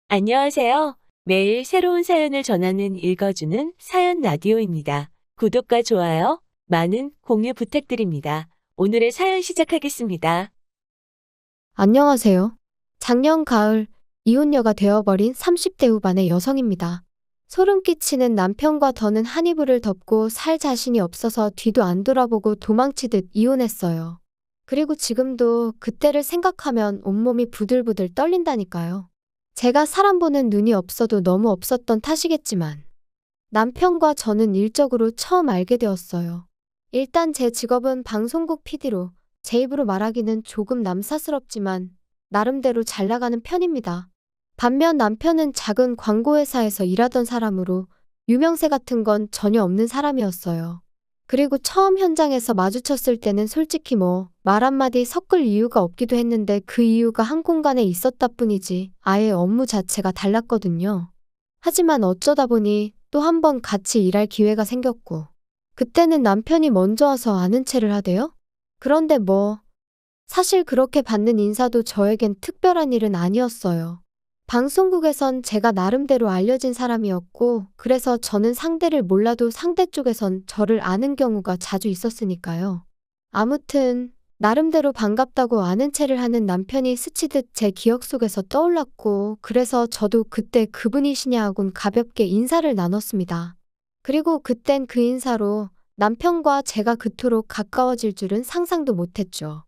안녕하세요. 매일 새로운 사연을 전하는 읽어주는 사연 라디오입니다. 구독과 좋아요, 많은 공유 부탁드립니다. 오늘의 사연 시작하겠습니다. 안녕하세요. 작년 가을 이혼녀가 되어버린 30대 후반의 여성입니다. 소름 끼치는 남편과 더는 한 이불을 덮고 살 자신이 없어서 뒤도 안 돌아보고 도망치듯 이혼했어요. 그리고 지금도 그때를 생각하면 온몸이 부들부들 떨린다니까요. 제가 사람 보는 눈이 없어도 너무 없었던 탓이겠지만 남편과 저는 일적으로 처음 알게 되었어요. 일단 제 직업은 방송국 PD로 제 입으로 말하기는 조금 남사스럽지만 나름대로 잘 나가는 편입니다. 반면 남편은 작은 광고회사에서 일하던 사람으로 유명세 같은 건 전혀 없는 사람이었어요. 그리고 처음 현장에서 마주쳤을 때는 솔직히 말 한마디 섞을 이유가 없기도 했는데 그 이유가 한 공간에 있었다 뿐이지 아예 업무 자체가 달랐거든요. 하지만 어쩌다 보니 또 한 번 같이 일할 기회가 생겼고 그때는 남편이 먼저 와서 아는 체를 하대요? 그런데 사실 그렇게 받는 인사도 저에겐 특별한 일은 아니었어요. 방송국에선 제가 나름대로 알려진 사람이었고, 그래서 저는 상대를 몰라도 상대 쪽에선 저를 아는 경우가 자주 있었으니까요. 아무튼, 나름대로 반갑다고 아는 체를 하는 남편이 스치듯 제 기억 속에서 떠올랐고, 그래서 저도 그때 그분이시냐 하곤 가볍게 인사를 나눴습니다. 그리고 그땐 그 인사로 남편과 제가 그토록 가까워질 줄은 상상도 못했죠.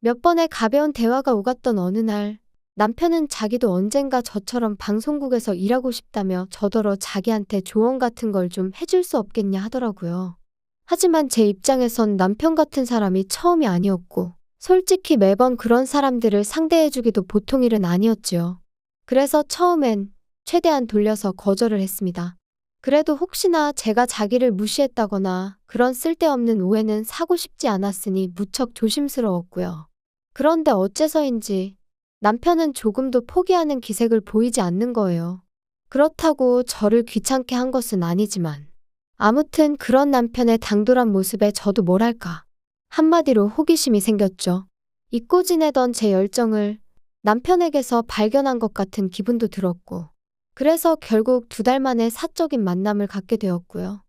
몇 번의 가벼운 대화가 오갔던 어느 날, 남편은 자기도 언젠가 저처럼 방송국에서 일하고 싶다며 저더러 자기한테 조언 같은 걸 좀 해줄 수 없겠냐 하더라고요. 하지만 제 입장에선 남편 같은 사람이 처음이 아니었고, 솔직히 매번 그런 사람들을 상대해주기도 보통 일은 아니었지요. 그래서 처음엔 최대한 돌려서 거절을 했습니다. 그래도 혹시나 제가 자기를 무시했다거나 그런 쓸데없는 오해는 사고 싶지 않았으니 무척 조심스러웠고요. 그런데 어째서인지 남편은 조금도 포기하는 기색을 보이지 않는 거예요. 그렇다고 저를 귀찮게 한 것은 아니지만 아무튼 그런 남편의 당돌한 모습에 저도 뭐랄까 한마디로 호기심이 생겼죠. 잊고 지내던 제 열정을 남편에게서 발견한 것 같은 기분도 들었고 그래서 결국 2달 만에 사적인 만남을 갖게 되었고요.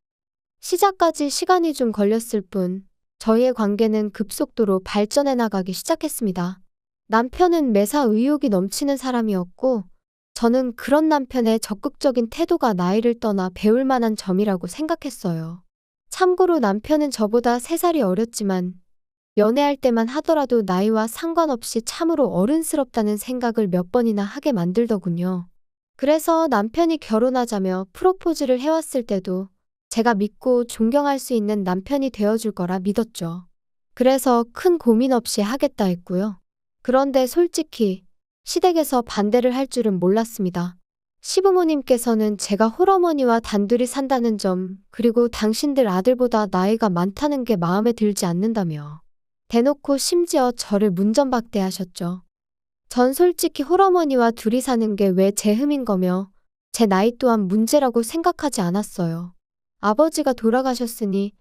시작까지 시간이 좀 걸렸을 뿐 저희의 관계는 급속도로 발전해 나가기 시작했습니다. 남편은 매사 의욕이 넘치는 사람이었고 저는 그런 남편의 적극적인 태도가 나이를 떠나 배울 만한 점이라고 생각했어요. 참고로 남편은 저보다 3살이 어렸지만 연애할 때만 하더라도 나이와 상관없이 참으로 어른스럽다는 생각을 몇 번이나 하게 만들더군요. 그래서 남편이 결혼하자며 프로포즈를 해왔을 때도 제가 믿고 존경할 수 있는 남편이 되어줄 거라 믿었죠. 그래서 큰 고민 없이 하겠다 했고요. 그런데 솔직히 시댁에서 반대를 할 줄은 몰랐습니다. 시부모님께서는 제가 홀어머니와 단둘이 산다는 점, 그리고 당신들 아들보다 나이가 많다는 게 마음에 들지 않는다며 대놓고 심지어 저를 문전박대하셨죠. 전 솔직히 홀어머니와 둘이 사는 게 왜 제 흠인 거며 제 나이 또한 문제라고 생각하지 않았어요. 아버지가 돌아가셨으니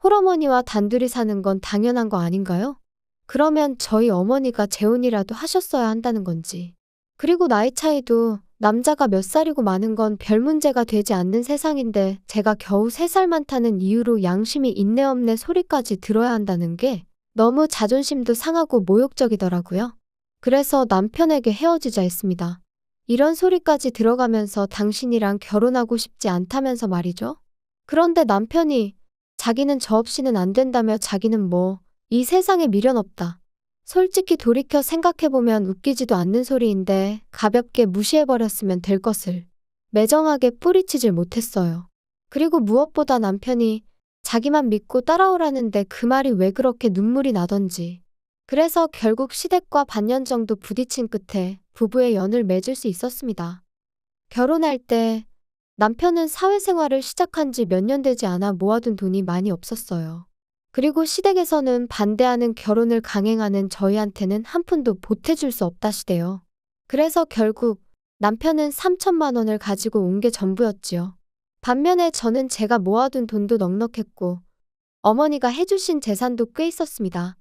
홀어머니와 단둘이 사는 건 당연한 거 아닌가요? 그러면 저희 어머니가 재혼이라도 하셨어야 한다는 건지. 그리고 나이 차이도 남자가 몇 살이고 많은 건 별 문제가 되지 않는 세상인데 제가 겨우 3살 많다는 이유로 양심이 있네 없네 소리까지 들어야 한다는 게 너무 자존심도 상하고 모욕적이더라고요. 그래서 남편에게 헤어지자 했습니다. 이런 소리까지 들어가면서 당신이랑 결혼하고 싶지 않다면서 말이죠. 그런데 남편이 자기는 저 없이는 안 된다며 자기는 이 세상에 미련 없다. 솔직히 돌이켜 생각해보면 웃기지도 않는 소리인데 가볍게 무시해버렸으면 될 것을 매정하게 뿌리치질 못했어요. 그리고 무엇보다 남편이 자기만 믿고 따라오라는데 그 말이 왜 그렇게 눈물이 나던지. 그래서 결국 시댁과 반년 정도 부딪힌 끝에 부부의 연을 맺을 수 있었습니다. 결혼할 때 남편은 사회생활을 시작한 지 몇 년 되지 않아 모아둔 돈이 많이 없었어요. 그리고 시댁에서는 반대하는 결혼을 강행하는 저희한테는 한 푼도 보태줄 수 없다시대요. 그래서 결국 남편은 3천만 원을 가지고 온 게 전부였지요. 반면에 저는 제가 모아둔 돈도 넉넉했고 어머니가 해주신 재산도 꽤 있었습니다.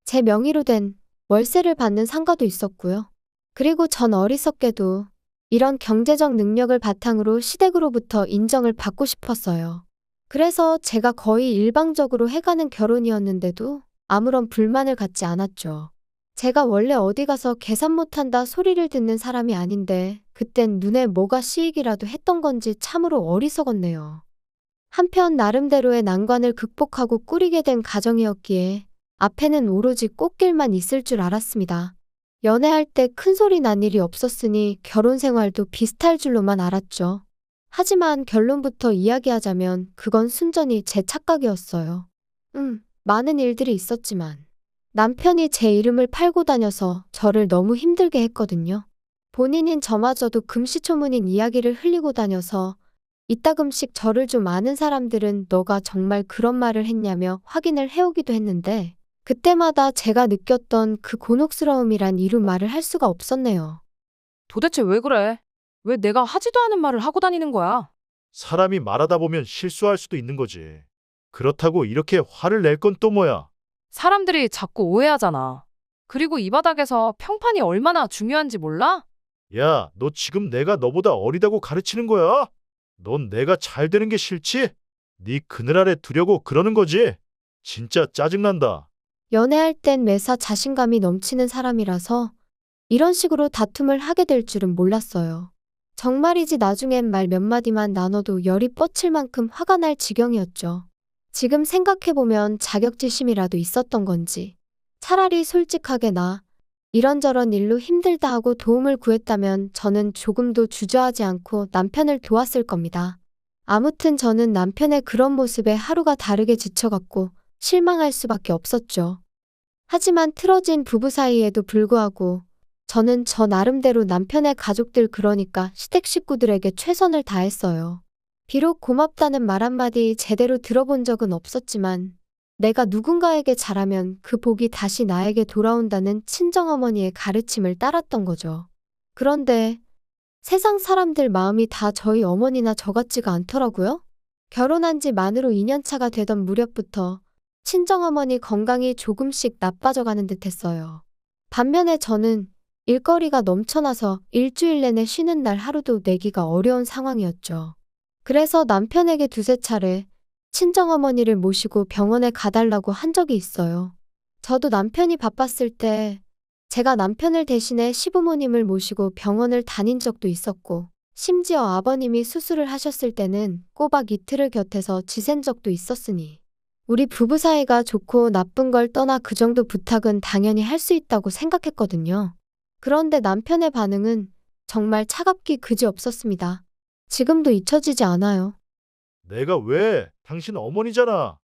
제 명의로 된 월세를 받는 상가도 있었고요. 그리고 전 어리석게도 이런 경제적 능력을 바탕으로 시댁으로부터 인정을 받고 싶었어요. 그래서 제가 거의 일방적으로 해가는 결혼이었는데도 아무런 불만을 갖지 않았죠. 제가 원래 어디 가서 계산 못한다 소리를 듣는 사람이 아닌데 그땐 눈에 뭐가 씌이기라도 했던 건지 참으로 어리석었네요. 한편 나름대로의 난관을 극복하고 꾸리게 된 가정이었기에 앞에는 오로지 꽃길만 있을 줄 알았습니다. 연애할 때 큰 소리 난 일이 없었으니 결혼 생활도 비슷할 줄로만 알았죠. 하지만 결론부터 이야기하자면 그건 순전히 제 착각이었어요. 많은 일들이 있었지만 남편이 제 이름을 팔고 다녀서 저를 너무 힘들게 했거든요. 본인인 저마저도 금시초문인 이야기를 흘리고 다녀서 이따금씩 저를 좀 아는 사람들은 너가 정말 그런 말을 했냐며 확인을 해오기도 했는데 그때마다 제가 느꼈던 그 곤혹스러움이란 이루 말을 할 수가 없었네요. 도대체 왜 그래? 왜 내가 하지도 않은 말을 하고 다니는 거야? 사람이 말하다 보면 실수할 수도 있는 거지. 그렇다고 이렇게 화를 낼 건 또 뭐야? 사람들이 자꾸 오해하잖아. 그리고 이 바닥에서 평판이 얼마나 중요한지 몰라? 야, 너 지금 내가 너보다 어리다고 가르치는 거야? 넌 내가 잘 되는 게 싫지? 네 그늘 아래 두려고 그러는 거지? 진짜 짜증난다. 연애할 땐 매사 자신감이 넘치는 사람이라서 이런 식으로 다툼을 하게 될 줄은 몰랐어요. 정말이지 나중엔 말 몇 마디만 나눠도 열이 뻗칠 만큼 화가 날 지경이었죠. 지금 생각해보면 자격지심이라도 있었던 건지 차라리 솔직하게 나 이런저런 일로 힘들다 하고 도움을 구했다면 저는 조금도 주저하지 않고 남편을 도왔을 겁니다. 아무튼 저는 남편의 그런 모습에 하루가 다르게 지쳐갔고 실망할 수밖에 없었죠. 하지만 틀어진 부부 사이에도 불구하고 저는 저 나름대로 남편의 가족들 그러니까 시댁 식구들에게 최선을 다했어요. 비록 고맙다는 말 한마디 제대로 들어본 적은 없었지만 내가 누군가에게 잘하면 그 복이 다시 나에게 돌아온다는 친정어머니의 가르침을 따랐던 거죠. 그런데 세상 사람들 마음이 다 저희 어머니나 저 같지가 않더라고요. 결혼한 지 만으로 2년차가 되던 무렵부터 친정어머니 건강이 조금씩 나빠져가는 듯 했어요. 반면에 저는 일거리가 넘쳐나서 일주일 내내 쉬는 날 하루도 내기가 어려운 상황이었죠. 그래서 남편에게 두세 차례 친정어머니를 모시고 병원에 가달라고 한 적이 있어요. 저도 남편이 바빴을 때 제가 남편을 대신해 시부모님을 모시고 병원을 다닌 적도 있었고 심지어 아버님이 수술을 하셨을 때는 꼬박 이틀을 곁에서 지샌 적도 있었으니 우리 부부 사이가 좋고 나쁜 걸 떠나 그 정도 부탁은 당연히 할 수 있다고 생각했거든요. 그런데 남편의 반응은 정말 차갑기 그지없었습니다. 지금도 잊혀지지 않아요. 내가 왜? 당신 어머니잖아.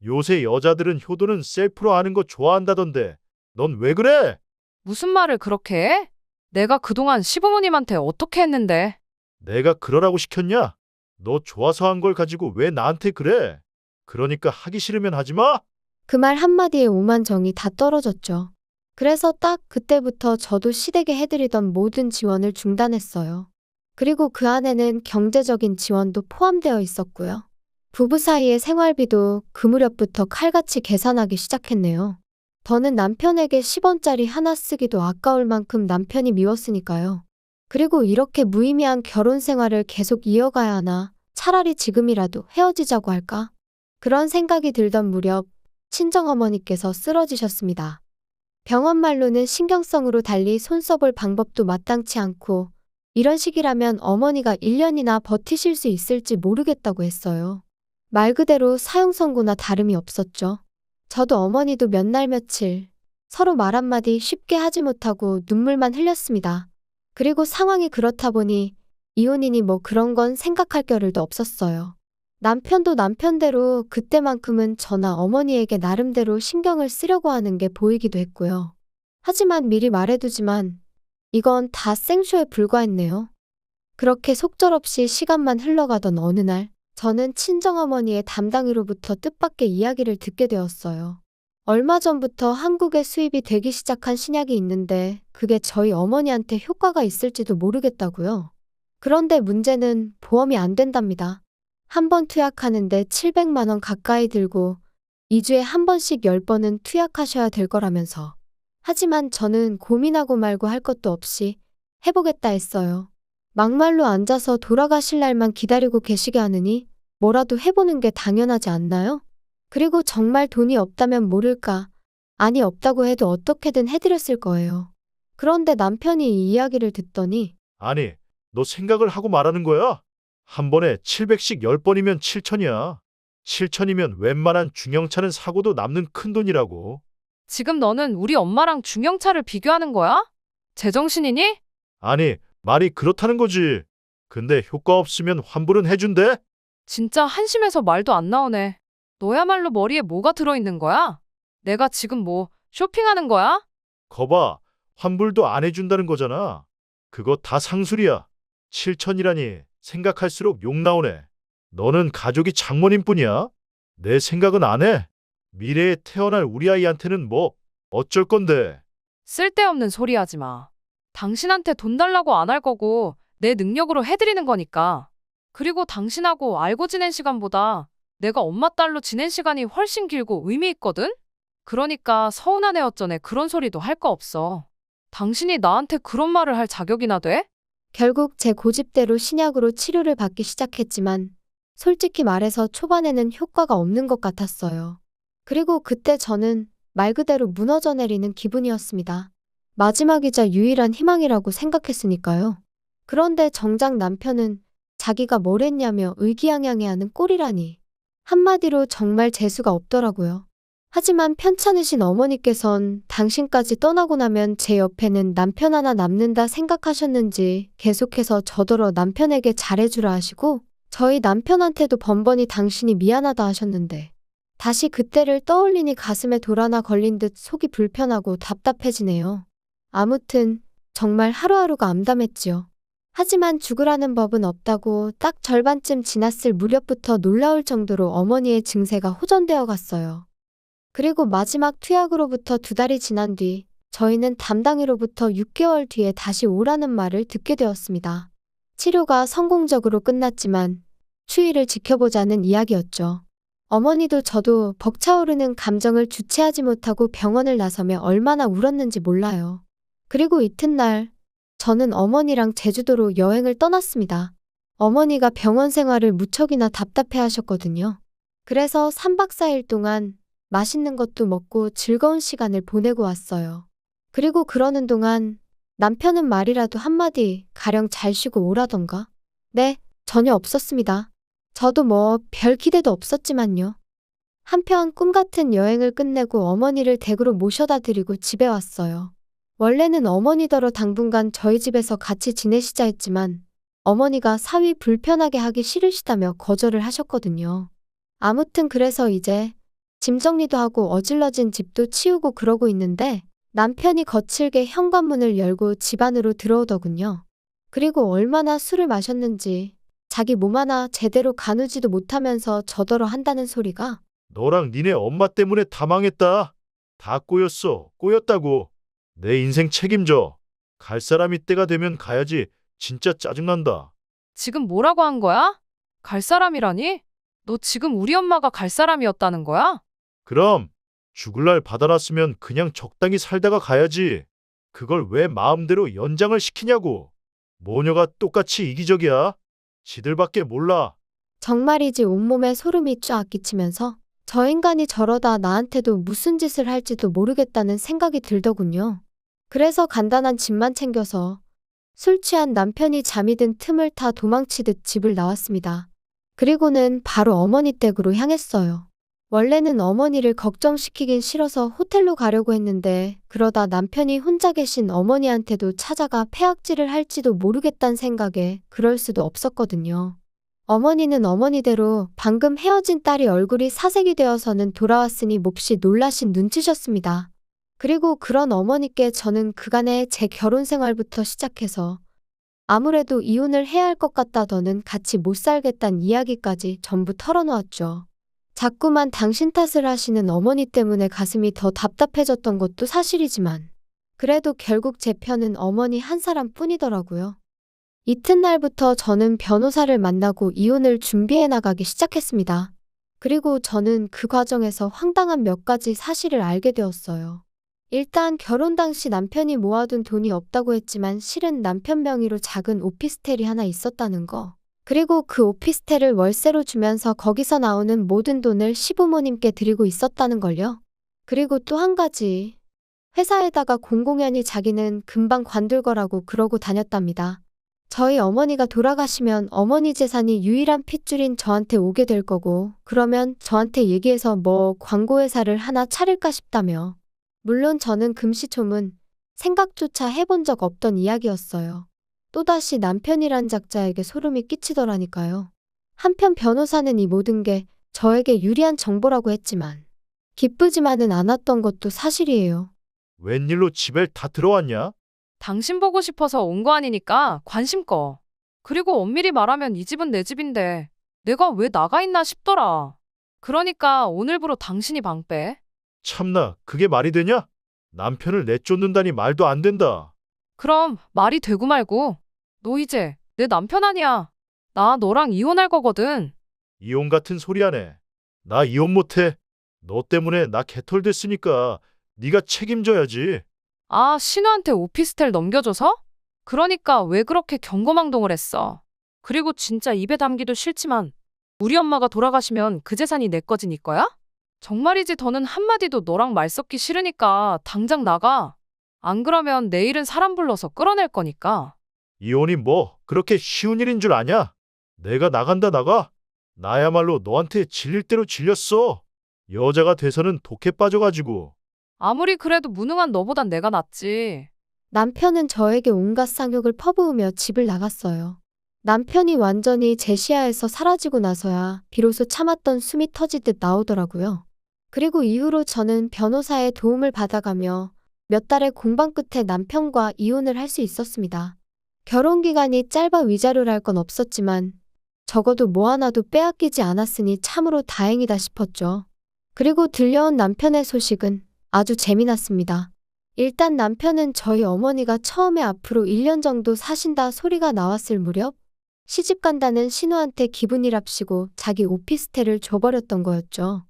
요새 여자들은 효도는 셀프로 하는 거 좋아한다던데. 넌 왜 그래? 무슨 말을 그렇게 해? 내가 그동안 시부모님한테 어떻게 했는데? 내가 그러라고 시켰냐? 너 좋아서 한 걸 가지고 왜 나한테 그래? 그러니까 하기 싫으면 하지 마? 그 말 한마디에 오만 정이 다 떨어졌죠. 그래서 딱 그때부터 저도 시댁에 해드리던 모든 지원을 중단했어요. 그리고 그 안에는 경제적인 지원도 포함되어 있었고요. 부부 사이의 생활비도 그 무렵부터 칼같이 계산하기 시작했네요. 더는 남편에게 10원짜리 하나 쓰기도 아까울 만큼 남편이 미웠으니까요. 그리고 이렇게 무의미한 결혼 생활을 계속 이어가야 하나 차라리 지금이라도 헤어지자고 할까? 그런 생각이 들던 무렵 친정어머니께서 쓰러지셨습니다. 병원 말로는 신경성으로 달리 손 써볼 방법도 마땅치 않고 이런 식이라면 어머니가 1년이나 버티실 수 있을지 모르겠다고 했어요. 말 그대로 사형 선고나 다름이 없었죠. 저도 어머니도 몇 날 며칠 서로 말 한마디 쉽게 하지 못하고 눈물만 흘렸습니다. 그리고 상황이 그렇다 보니 이혼이니 뭐 그런 건 생각할 겨를도 없었어요. 남편도 남편대로 그때만큼은 저나 어머니에게 나름대로 신경을 쓰려고 하는 게 보이기도 했고요. 하지만 미리 말해두지만 이건 다 생쇼에 불과했네요. 그렇게 속절없이 시간만 흘러가던 어느 날 저는 친정어머니의 담당이로부터 뜻밖의 이야기를 듣게 되었어요. 얼마 전부터 한국에 수입이 되기 시작한 신약이 있는데 그게 저희 어머니한테 효과가 있을지도 모르겠다고요. 그런데 문제는 보험이 안 된답니다. 한 번 투약하는데 700만 원 가까이 들고 2주에 한 번씩 10번은 투약하셔야 될 거라면서. 하지만 저는 고민하고 말고 할 것도 없이 해보겠다 했어요. 막말로 앉아서 돌아가실 날만 기다리고 계시게 하느니 뭐라도 해보는 게 당연하지 않나요? 그리고 정말 돈이 없다면 모를까. 아니 없다고 해도 어떻게든 해드렸을 거예요. 그런데 남편이 이 이야기를 듣더니 아니, 너 생각을 하고 말하는 거야? 한 번에 700씩 10번이면 7천이야. 7천이면 웬만한 중형차는 사고도 남는 큰돈이라고. 지금 너는 우리 엄마랑 중형차를 비교하는 거야? 제정신이니? 아니, 말이 그렇다는 거지. 근데 효과 없으면 환불은 해준대? 진짜 한심해서 말도 안 나오네. 너야말로 머리에 뭐가 들어있는 거야? 내가 지금 뭐 쇼핑하는 거야? 거봐, 환불도 안 해준다는 거잖아. 그거 다 상술이야. 7천이라니 생각할수록 욕 나오네. 너는 가족이 장모님 뿐이야? 내 생각은 안 해. 미래에 태어날 우리 아이한테는 뭐 어쩔 건데. 쓸데없는 소리 하지 마. 당신한테 돈 달라고 안 할 거고 내 능력으로 해드리는 거니까. 그리고 당신하고 알고 지낸 시간보다 내가 엄마 딸로 지낸 시간이 훨씬 길고 의미 있거든? 그러니까 서운한 애 어쩌네 그런 소리도 할 거 없어. 당신이 나한테 그런 말을 할 자격이나 돼? 결국 제 고집대로 신약으로 치료를 받기 시작했지만 솔직히 말해서 초반에는 효과가 없는 것 같았어요. 그리고 그때 저는 말 그대로 무너져 내리는 기분이었습니다. 마지막이자 유일한 희망이라고 생각했으니까요. 그런데 정작 남편은 자기가 뭘 했냐며 의기양양해하는 꼴이라니. 한마디로 정말 재수가 없더라고요. 하지만 편찮으신 어머니께선 당신까지 떠나고 나면 제 옆에는 남편 하나 남는다 생각하셨는지 계속해서 저더러 남편에게 잘해주라 하시고 저희 남편한테도 번번이 당신이 미안하다 하셨는데 다시 그때를 떠올리니 가슴에 돌 하나 걸린 듯 속이 불편하고 답답해지네요. 아무튼 정말 하루하루가 암담했지요. 하지만 죽으라는 법은 없다고 딱 절반쯤 지났을 무렵부터 놀라울 정도로 어머니의 증세가 호전되어 갔어요. 그리고 마지막 투약으로부터 2달이 지난 뒤 저희는 담당이로부터 6개월 뒤에 다시 오라는 말을 듣게 되었습니다. 치료가 성공적으로 끝났지만 추이를 지켜보자는 이야기였죠. 어머니도 저도 벅차오르는 감정을 주체하지 못하고 병원을 나서며 얼마나 울었는지 몰라요. 그리고 이튿날 저는 어머니랑 제주도로 여행을 떠났습니다. 어머니가 병원 생활을 무척이나 답답해 하셨거든요. 그래서 3박 4일 동안 맛있는 것도 먹고 즐거운 시간을 보내고 왔어요. 그리고 그러는 동안 남편은 말이라도 한마디 가령 잘 쉬고 오라던가? 네, 전혀 없었습니다. 저도 뭐 별 기대도 없었지만요. 한편 꿈같은 여행을 끝내고 어머니를 댁으로 모셔다 드리고 집에 왔어요. 원래는 어머니더러 당분간 저희 집에서 같이 지내시자 했지만 어머니가 사위 불편하게 하기 싫으시다며 거절을 하셨거든요. 아무튼 그래서 이제 짐 정리도 하고 어질러진 집도 치우고 그러고 있는데 남편이 거칠게 현관문을 열고 집 안으로 들어오더군요. 그리고 얼마나 술을 마셨는지 자기 몸 하나 제대로 가누지도 못하면서 저더러 한다는 소리가 너랑 니네 엄마 때문에 다 망했다. 다 꼬였어. 꼬였다고. 내 인생 책임져. 갈 사람이 때가 되면 가야지. 진짜 짜증난다. 지금 뭐라고 한 거야? 갈 사람이라니? 너 지금 우리 엄마가 갈 사람이었다는 거야? 그럼 죽을 날 받아놨으면 그냥 적당히 살다가 가야지. 그걸 왜 마음대로 연장을 시키냐고. 모녀가 똑같이 이기적이야. 지들밖에 몰라. 정말이지 온몸에 소름이 쫙 끼치면서 저 인간이 저러다 나한테도 무슨 짓을 할지도 모르겠다는 생각이 들더군요. 그래서 간단한 짐만 챙겨서 술 취한 남편이 잠이 든 틈을 타 도망치듯 집을 나왔습니다. 그리고는 바로 어머니 댁으로 향했어요. 원래는 어머니를 걱정시키긴 싫어서 호텔로 가려고 했는데 그러다 남편이 혼자 계신 어머니한테도 찾아가 폐악질을 할지도 모르겠다는 생각에 그럴 수도 없었거든요. 어머니는 어머니대로 방금 헤어진 딸이 얼굴이 사색이 되어서는 돌아왔으니 몹시 놀라신 눈치셨습니다. 그리고 그런 어머니께 저는 그간의 제 결혼 생활부터 시작해서 아무래도 이혼을 해야 할 것 같다 더는 같이 못 살겠다는 이야기까지 전부 털어놓았죠. 자꾸만 당신 탓을 하시는 어머니 때문에 가슴이 더 답답해졌던 것도 사실이지만 그래도 결국 제 편은 어머니 한 사람뿐이더라고요. 이튿날부터 저는 변호사를 만나고 이혼을 준비해 나가기 시작했습니다. 그리고 저는 그 과정에서 황당한 몇 가지 사실을 알게 되었어요. 일단 결혼 당시 남편이 모아둔 돈이 없다고 했지만 실은 남편 명의로 작은 오피스텔이 하나 있었다는 거. 그리고 그 오피스텔을 월세로 주면서 거기서 나오는 모든 돈을 시부모님께 드리고 있었다는 걸요. 그리고 또 한 가지. 회사에다가 공공연히 자기는 금방 관둘 거라고 그러고 다녔답니다. 저희 어머니가 돌아가시면 어머니 재산이 유일한 핏줄인 저한테 오게 될 거고, 그러면 저한테 얘기해서 뭐 광고회사를 하나 차릴까 싶다며. 물론 저는 금시초문, 생각조차 해본 적 없던 이야기였어요. 또다시 남편이란 작자에게 소름이 끼치더라니까요. 한편 변호사는 이 모든 게 저에게 유리한 정보라고 했지만 기쁘지만은 않았던 것도 사실이에요. 웬일로 집에 다 들어왔냐? 당신 보고 싶어서 온 거 아니니까 관심 꺼. 그리고 엄밀히 말하면 이 집은 내 집인데 내가 왜 나가 있나 싶더라. 그러니까 오늘부로 당신이 방 빼. 참나, 그게 말이 되냐? 남편을 내쫓는다니 말도 안 된다. 그럼 말이 되고 말고. 너 이제 내 남편 아니야. 나 너랑 이혼할 거거든. 이혼 같은 소리 하네. 나 이혼 못해. 너 때문에 나 개털됐으니까 네가 책임져야지. 아, 신우한테 오피스텔 넘겨줘서? 그러니까 왜 그렇게 경거망동을 했어. 그리고 진짜 입에 담기도 싫지만 우리 엄마가 돌아가시면 그 재산이 내 거지 네 거야? 정말이지 더는 한마디도 너랑 말 섞기 싫으니까 당장 나가. 안 그러면 내일은 사람 불러서 끌어낼 거니까. 이혼이 뭐 그렇게 쉬운 일인 줄 아냐? 내가 나간다 나가. 나야말로 너한테 질릴 대로 질렸어. 여자가 돼서는 독해 빠져가지고. 아무리 그래도 무능한 너보단 내가 낫지. 남편은 저에게 온갖 쌍욕을 퍼부으며 집을 나갔어요. 남편이 완전히 제 시야에서 사라지고 나서야 비로소 참았던 숨이 터지듯 나오더라고요. 그리고 이후로 저는 변호사의 도움을 받아가며 몇 달의 공방 끝에 남편과 이혼을 할 수 있었습니다. 결혼 기간이 짧아 위자료를 할 건 없었지만 적어도 뭐 하나도 빼앗기지 않았으니 참으로 다행이다 싶었죠. 그리고 들려온 남편의 소식은 아주 재미났습니다. 일단 남편은 저희 어머니가 처음에 앞으로 1년 정도 사신다 소리가 나왔을 무렵 시집 간다는 신우한테 기분이랍시고 자기 오피스텔을 줘버렸던 거였죠.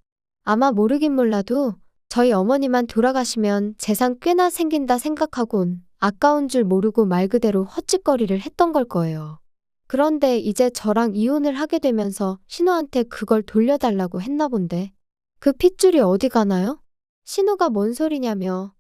아마 모르긴 몰라도 저희 어머니만 돌아가시면 재산 꽤나 생긴다 생각하곤 아까운 줄 모르고 말 그대로 헛짓거리를 했던 걸 거예요. 그런데 이제 저랑 이혼을 하게 되면서 신우한테 그걸 돌려달라고 했나 본데 그 핏줄이 어디 가나요? 신우가 뭔 소리냐며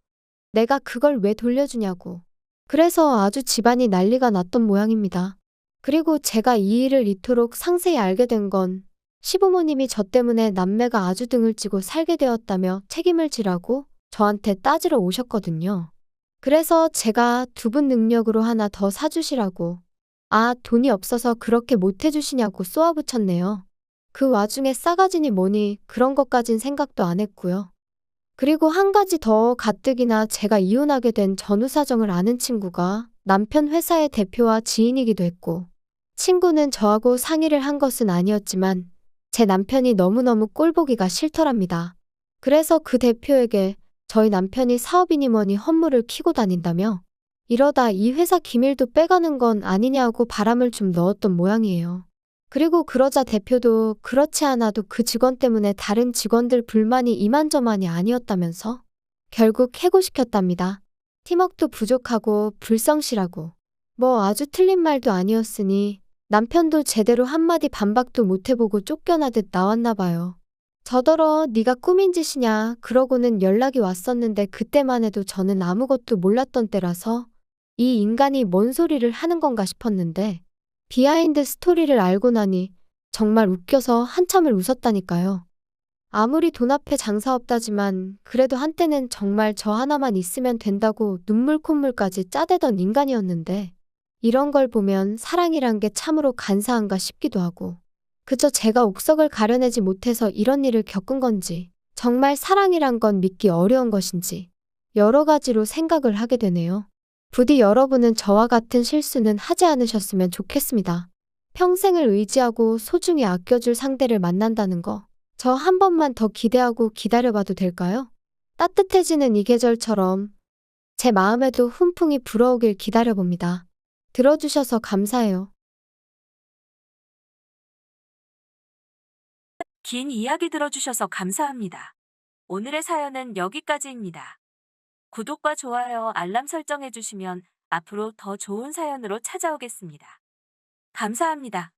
내가 그걸 왜 돌려주냐고. 그래서 아주 집안이 난리가 났던 모양입니다. 그리고 제가 이 일을 이토록 상세히 알게 된 건 시부모님이 저 때문에 남매가 아주 등을 찌고 살게 되었다며 책임을 지라고 저한테 따지러 오셨거든요. 그래서 제가 두 분 능력으로 하나 더 사주시라고. 아, 돈이 없어서 그렇게 못 해주시냐고 쏘아붙였네요. 그 와중에 싸가지니 뭐니 그런 것까진 생각도 안 했고요. 그리고 한 가지 더 가뜩이나 제가 이혼하게 된 전후 사정을 아는 친구가 남편 회사의 대표와 지인이기도 했고, 친구는 저하고 상의를 한 것은 아니었지만 제 남편이 너무너무 꼴보기가 싫더랍니다. 그래서 그 대표에게 저희 남편이 사업이니 뭐니 헛물을 키고 다닌다며 이러다 이 회사 기밀도 빼가는 건 아니냐고 바람을 좀 넣었던 모양이에요. 그리고 그러자 대표도 그렇지 않아도 그 직원 때문에 다른 직원들 불만이 이만저만이 아니었다면서 결국 해고시켰답니다. 팀워크도 부족하고 불성실하고 뭐 아주 틀린 말도 아니었으니 남편도 제대로 한마디 반박도 못해보고 쫓겨나듯 나왔나 봐요. 저더러 네가 꾸민 짓이냐 그러고는 연락이 왔었는데 그때만 해도 저는 아무것도 몰랐던 때라서 이 인간이 뭔 소리를 하는 건가 싶었는데 비하인드 스토리를 알고 나니 정말 웃겨서 한참을 웃었다니까요. 아무리 돈 앞에 장사 없다지만 그래도 한때는 정말 저 하나만 있으면 된다고 눈물 콧물까지 짜대던 인간이었는데 이런 걸 보면 사랑이란 게 참으로 간사한가 싶기도 하고 그저 제가 옥석을 가려내지 못해서 이런 일을 겪은 건지 정말 사랑이란 건 믿기 어려운 것인지 여러 가지로 생각을 하게 되네요. 부디 여러분은 저와 같은 실수는 하지 않으셨으면 좋겠습니다. 평생을 의지하고 소중히 아껴줄 상대를 만난다는 거 저 한 번만 더 기대하고 기다려봐도 될까요? 따뜻해지는 이 계절처럼 제 마음에도 훈풍이 불어오길 기다려봅니다. 들어주셔서 감사해요. 긴 이야기 들어주셔서 감사합니다. 오늘의 사연은 여기까지입니다. 구독과 좋아요, 알람 설정해 주시면 앞으로 더 좋은 사연으로 찾아오겠습니다. 감사합니다.